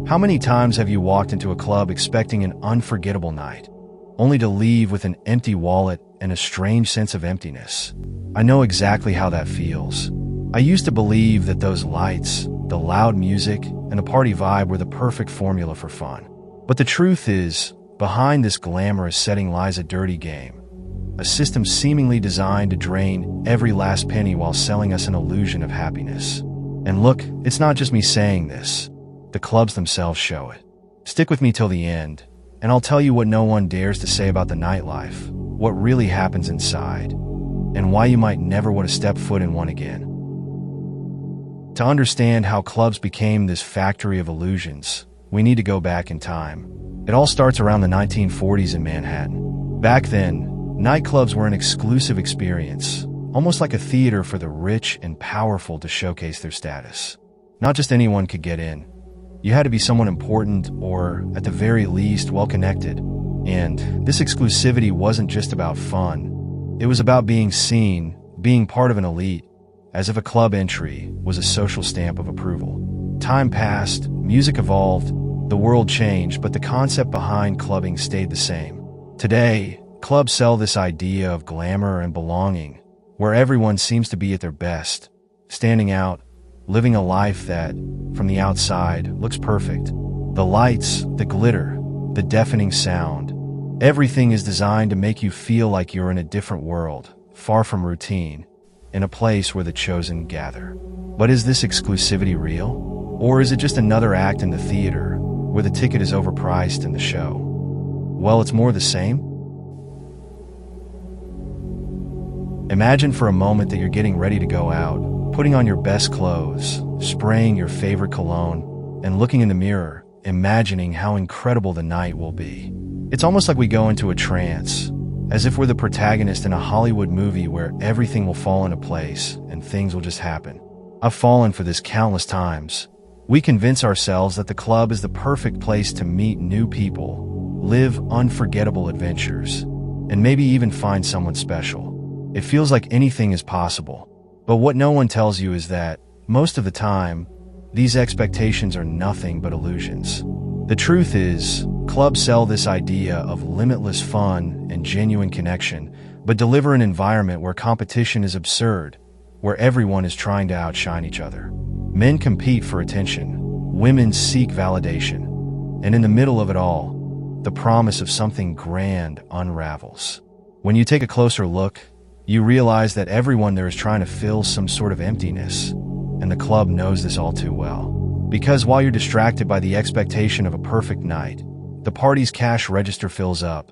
How many times have you walked into a club expecting an unforgettable night, only to leave with an empty wallet and a strange sense of emptiness? I know exactly how that feels. I used to believe that those lights, the loud music, and the party vibe were the perfect formula for fun. But the truth is, behind this glamorous setting lies a dirty game. A system seemingly designed to drain every last penny while selling us an illusion of happiness. And look, it's not just me saying this. The clubs themselves show it. Stick with me till the end, and I'll tell you what no one dares to say about the nightlife, what really happens inside, and why you might never want to step foot in one again. To understand how clubs became this factory of illusions, we need to go back in time. It all starts around the 1940s in Manhattan. Back then, nightclubs were an exclusive experience, almost like a theater for the rich and powerful to showcase their status. Not just anyone could get in. You had to be someone important or, at the very least, well-connected. And this exclusivity wasn't just about fun. It was about being seen, being part of an elite, as if a club entry was a social stamp of approval. Time passed, music evolved, the world changed, but the concept behind clubbing stayed the same. Today, clubs sell this idea of glamour and belonging, where everyone seems to be at their best, standing out, living a life that, from the outside, looks perfect. The lights, the glitter, the deafening sound, everything is designed to make you feel like you're in a different world, far from routine, in a place where the chosen gather. But is this exclusivity real? Or is it just another act in the theater, where the ticket is overpriced in the show? Well, it's more the same. Imagine for a moment that you're getting ready to go out, putting on your best clothes, spraying your favorite cologne, and looking in the mirror, imagining how incredible the night will be. It's almost like we go into a trance, as if we're the protagonist in a Hollywood movie where everything will fall into place and things will just happen. I've fallen for this countless times. We convince ourselves that the club is the perfect place to meet new people, live unforgettable adventures, and maybe even find someone special. It feels like anything is possible. But what no one tells you is that, most of the time, these expectations are nothing but illusions. The truth is, clubs sell this idea of limitless fun and genuine connection, but deliver an environment where competition is absurd, where everyone is trying to outshine each other. Men compete for attention, women seek validation, and in the middle of it all, the promise of something grand unravels. When you take a closer look, you realize that everyone there is trying to fill some sort of emptiness, and the club knows this all too well. Because while you're distracted by the expectation of a perfect night, the party's cash register fills up,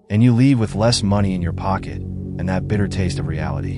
and you leave with less money in your pocket and that bitter taste of reality.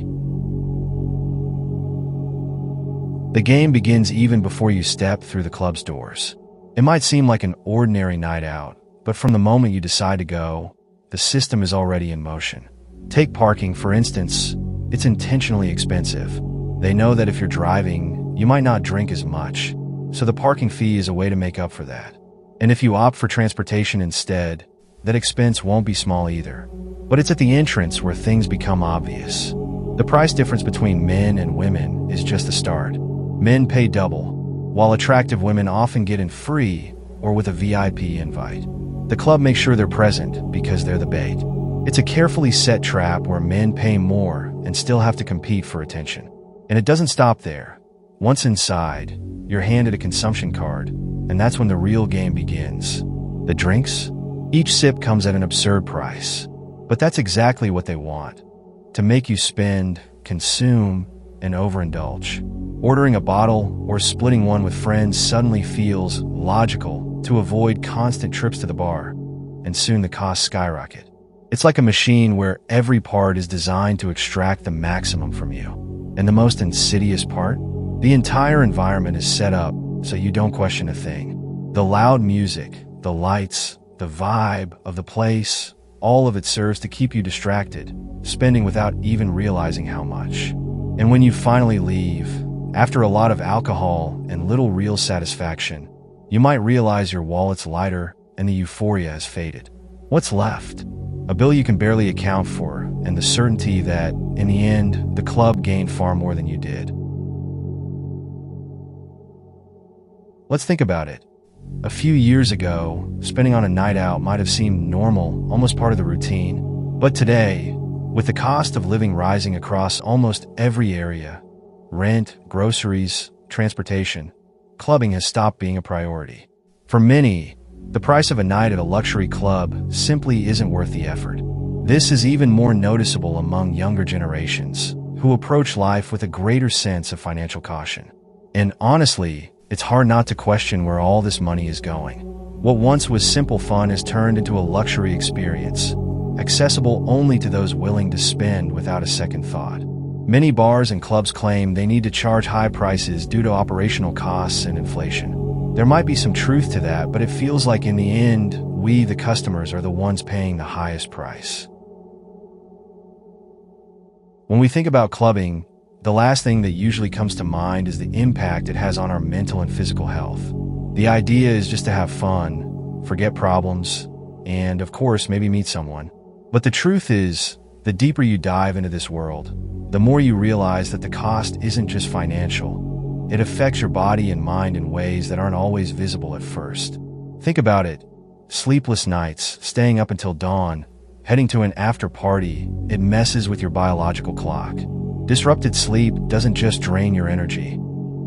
The game begins even before you step through the club's doors. It might seem like an ordinary night out, but from the moment you decide to go, the system is already in motion. Take parking, for instance. It's intentionally expensive. They know that if you're driving, you might not drink as much, so the parking fee is a way to make up for that. And if you opt for transportation instead, that expense won't be small either. But it's at the entrance where things become obvious. The price difference between men and women is just the start. Men pay double, while attractive women often get in free or with a VIP invite. The club makes sure they're present because they're the bait. It's a carefully set trap where men pay more and still have to compete for attention. And it doesn't stop there. Once inside, you're handed a consumption card, and that's when the real game begins. The drinks? Each sip comes at an absurd price. But that's exactly what they want. To make you spend, consume, and overindulge. Ordering a bottle or splitting one with friends suddenly feels logical to avoid constant trips to the bar, and soon the costs skyrocket. It's like a machine where every part is designed to extract the maximum from you. And the most insidious part? The entire environment is set up so you don't question a thing. The loud music, the lights, the vibe of the place, all of it serves to keep you distracted, spending without even realizing how much. And when you finally leave, after a lot of alcohol and little real satisfaction, you might realize your wallet's lighter and the euphoria has faded. What's left? A bill you can barely account for, and the certainty that, in the end, the club gained far more than you did. Let's think about it. A few years ago, spending on a night out might have seemed normal, almost part of the routine. But today, with the cost of living rising across almost every area, rent, groceries, transportation, clubbing has stopped being a priority. For many, the price of a night at a luxury club simply isn't worth the effort. This is even more noticeable among younger generations, who approach life with a greater sense of financial caution. And honestly, it's hard not to question where all this money is going. What once was simple fun has turned into a luxury experience, accessible only to those willing to spend without a second thought. Many bars and clubs claim they need to charge high prices due to operational costs and inflation. There might be some truth to that, but it feels like in the end, we, the customers, are the ones paying the highest price. When we think about clubbing, the last thing that usually comes to mind is the impact it has on our mental and physical health. The idea is just to have fun, forget problems, and of course, maybe meet someone. But the truth is, the deeper you dive into this world, the more you realize that the cost isn't just financial. It affects your body and mind in ways that aren't always visible at first. Think about it. Sleepless nights, staying up until dawn, heading to an after party, it messes with your biological clock. Disrupted sleep doesn't just drain your energy.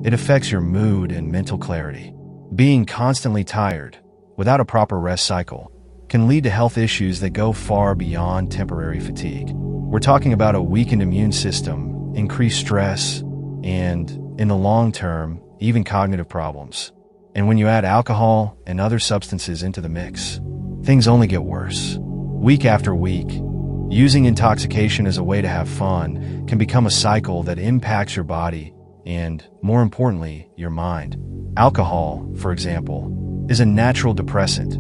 It affects your mood and mental clarity. Being constantly tired, without a proper rest cycle, can lead to health issues that go far beyond temporary fatigue. We're talking about a weakened immune system, increased stress, and, in the long term, even cognitive problems. And when you add alcohol and other substances into the mix, things only get worse. Week after week, using intoxication as a way to have fun can become a cycle that impacts your body and, more importantly, your mind. Alcohol, for example, is a natural depressant.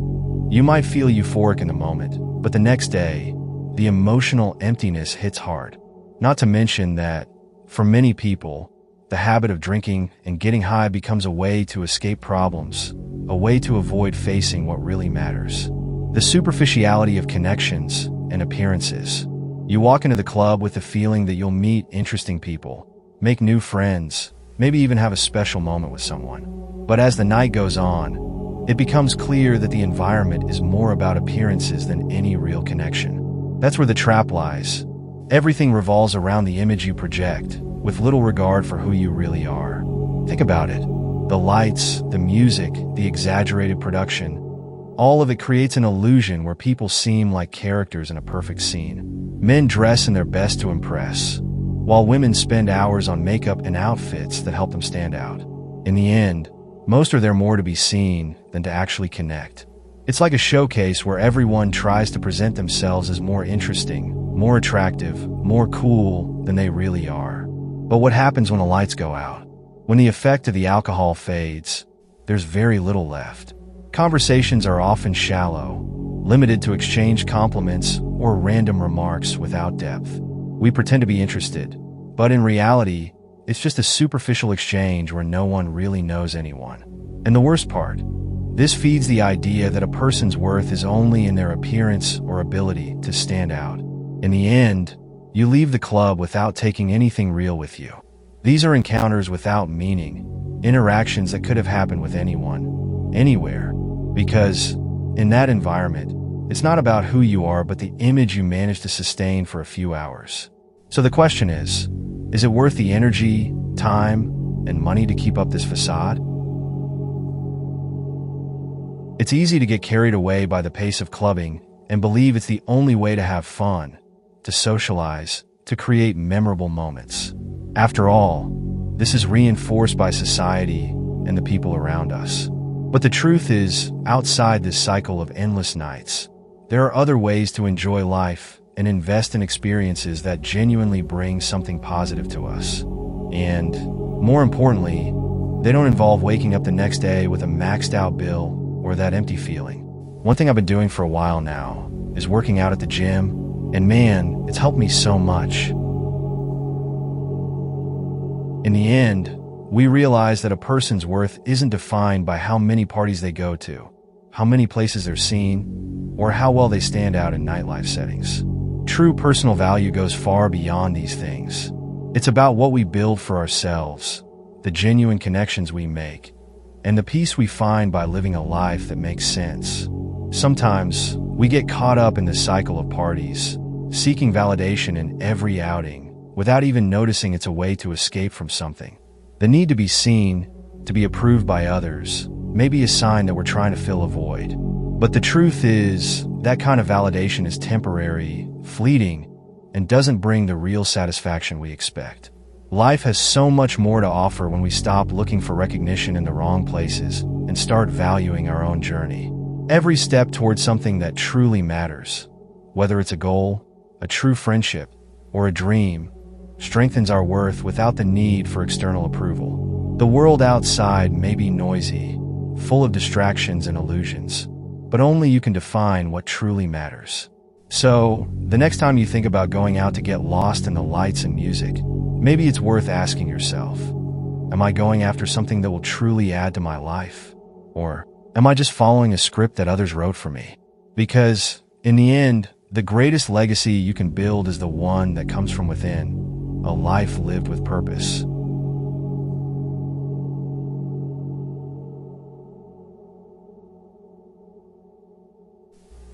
You might feel euphoric in the moment, but the next day, the emotional emptiness hits hard. Not to mention that, for many people, the habit of drinking and getting high becomes a way to escape problems, a way to avoid facing what really matters. The superficiality of connections and appearances. You walk into the club with the feeling that you'll meet interesting people, make new friends, maybe even have a special moment with someone. But as the night goes on, it becomes clear that the environment is more about appearances than any real connection. That's where the trap lies. Everything revolves around the image you project, with little regard for who you really are. Think about it. The lights, the music, the exaggerated production, all of it creates an illusion where people seem like characters in a perfect scene. Men dress in their best to impress, while women spend hours on makeup and outfits that help them stand out. In the end, most are there more to be seen than to actually connect. It's like a showcase where everyone tries to present themselves as more interesting, more attractive, more cool than they really are. But what happens when the lights go out? When the effect of the alcohol fades, there's very little left. Conversations are often shallow, limited to exchange compliments or random remarks without depth. We pretend to be interested, but in reality, it's just a superficial exchange where no one really knows anyone. And the worst part, this feeds the idea that a person's worth is only in their appearance or ability to stand out. In the end, you leave the club without taking anything real with you. These are encounters without meaning, interactions that could have happened with anyone, anywhere, because in that environment, it's not about who you are but the image you manage to sustain for a few hours. So the question is it worth the energy, time, and money to keep up this facade? It's easy to get carried away by the pace of clubbing and believe it's the only way to have fun, to socialize, to create memorable moments. After all, this is reinforced by society and the people around us. But the truth is, outside this cycle of endless nights, there are other ways to enjoy life and invest in experiences that genuinely bring something positive to us. And, more importantly, they don't involve waking up the next day with a maxed out bill or that empty feeling. One thing I've been doing for a while now is working out at the gym, and man, it's helped me so much. In the end, we realize that a person's worth isn't defined by how many parties they go to, how many places they're seen, or how well they stand out in nightlife settings. True personal value goes far beyond these things. It's about what we build for ourselves, the genuine connections we make, and the peace we find by living a life that makes sense. Sometimes, we get caught up in the cycle of parties, seeking validation in every outing, without even noticing it's a way to escape from something. The need to be seen, to be approved by others, may be a sign that we're trying to fill a void. But the truth is, that kind of validation is temporary, fleeting, and doesn't bring the real satisfaction we expect. Life has so much more to offer when we stop looking for recognition in the wrong places and start valuing our own journey. Every step towards something that truly matters, whether it's a goal, a true friendship, or a dream, strengthens our worth without the need for external approval. The world outside may be noisy, full of distractions and illusions, but only you can define what truly matters. So, the next time you think about going out to get lost in the lights and music, maybe it's worth asking yourself, am I going after something that will truly add to my life? Or am I just following a script that others wrote for me? Because, in the end, the greatest legacy you can build is the one that comes from within, a life lived with purpose.